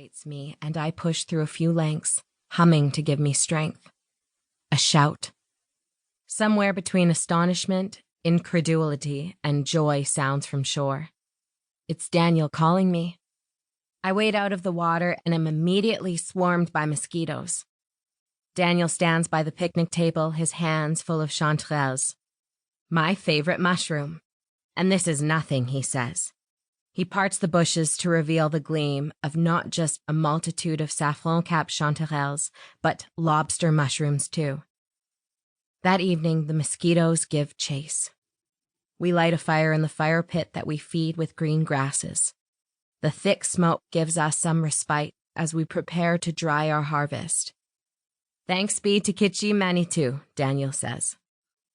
invigorates me, and I push through a few lengths, humming to give me strength. A shout. Somewhere between astonishment, incredulity, and joy sounds from shore. It's Daniel calling me. I wade out of the water and am immediately swarmed by mosquitoes. Daniel stands by the picnic table, his hands full of chanterelles. My favorite mushroom. And this is nothing, he says. He parts the bushes to reveal the gleam of not just a multitude of saffron-capped chanterelles, but lobster mushrooms too. That evening, the mosquitoes give chase. We light a fire in the fire pit that we feed with green grasses. The thick smoke gives us some respite as we prepare to dry our harvest. Thanks be to Kitchi Manitou, Daniel says.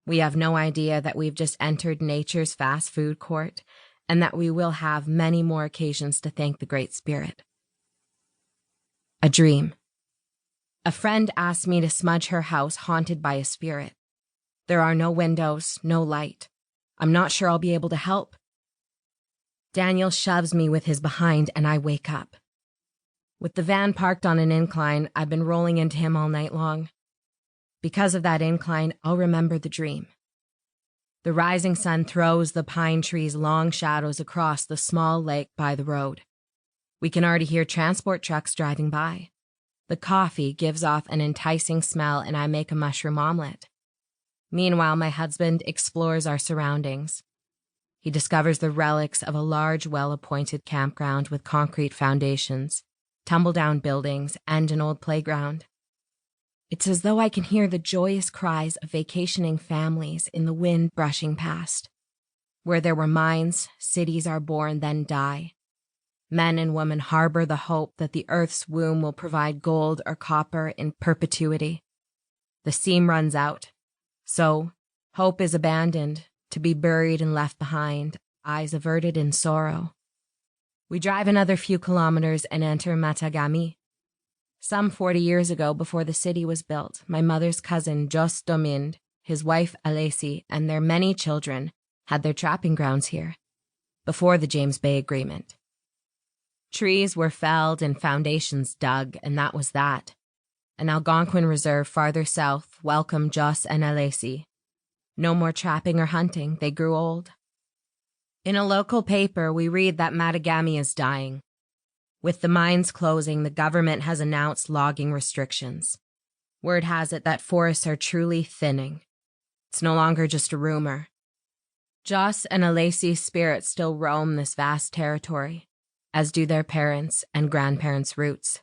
We have no idea that we've just entered nature's fast food court and that we will have many more occasions to thank the Great Spirit. A dream. A friend asked me to smudge her house haunted by a spirit. There are no windows, no light. I'm not sure I'll be able to help. Daniel shoves me with his behind and I wake up. With the van parked on an incline, I've been rolling into him all night long. Because of that incline, I'll remember the dream. The rising sun throws the pine trees' long shadows across the small lake by the road. We can already hear transport trucks driving by. The coffee gives off an enticing smell and I make a mushroom omelet. Meanwhile, my husband explores our surroundings. He discovers the relics of a large, well-appointed campground with concrete foundations, tumble-down buildings, and an old playground. It's as though I can hear the joyous cries of vacationing families in the wind brushing past. Where there were mines, cities are born, then die. Men and women harbor the hope that the earth's womb will provide gold or copper in perpetuity. The seam runs out. So, hope is abandoned, to be buried and left behind, eyes averted in sorrow. We drive another few kilometers and enter Matagami. Some 40 years ago, before the city was built, my mother's cousin, Jos Domind, his wife, Alessi, and their many children had their trapping grounds here, before the James Bay Agreement. Trees were felled and foundations dug, and that was that. An Algonquin reserve farther south welcomed Jos and Alessi. No more trapping or hunting, they grew old. In a local paper, we read that Matagami is dying. With the mines closing, the government has announced logging restrictions. Word has it that forests are truly thinning. It's no longer just a rumor. Jos and Alessi's spirits still roam this vast territory, as do their parents' and grandparents' roots.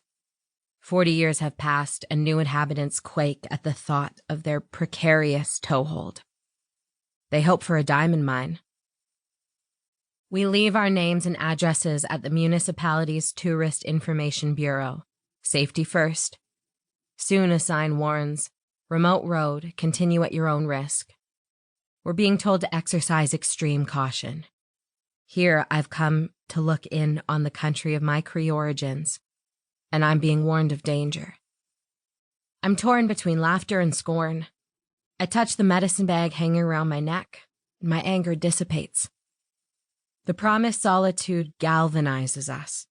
40 years have passed, and new inhabitants quake at the thought of their precarious toehold. They hope for a diamond mine. We leave our names and addresses at the municipality's Tourist Information Bureau. Safety first. Soon a sign warns, remote road, continue at your own risk. We're being told to exercise extreme caution. Here I've come to look in on the country of my Cree origins, and I'm being warned of danger. I'm torn between laughter and scorn. I touch the medicine bag hanging around my neck, and my anger dissipates. The promised solitude galvanizes us.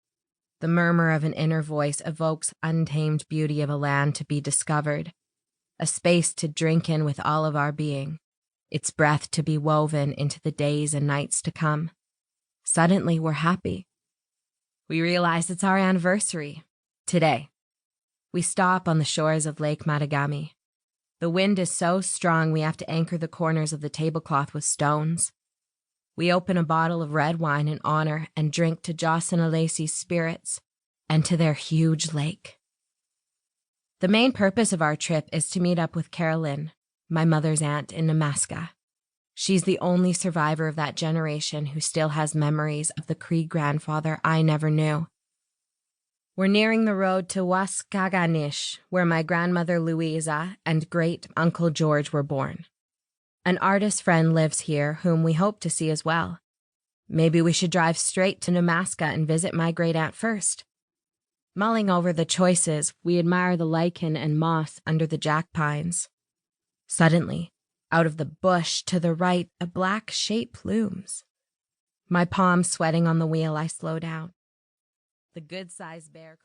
The murmur of an inner voice evokes untamed beauty of a land to be discovered, a space to drink in with all of our being, its breath to be woven into the days and nights to come. Suddenly, we're happy. We realize it's our anniversary. Today. We stop on the shores of Lake Matagami. The wind is so strong we have to anchor the corners of the tablecloth with stones. We open a bottle of red wine in honor and drink to Jos and Alessi's spirits and to their huge lake. The main purpose of our trip is to meet up with Carolyn, my mother's aunt in Nemaska. She's the only survivor of that generation who still has memories of the Cree grandfather I never knew. We're nearing the road to Waskaganish, where my grandmother Louisa and great-uncle George were born. An artist friend lives here whom we hope to see as well. Maybe we should drive straight to Nemaska and visit my great-aunt first. Mulling over the choices, we admire the lichen and moss under the jack pines. Suddenly, out of the bush to the right, a black shape looms. My palms sweating on the wheel, I slow down. The good-sized bear...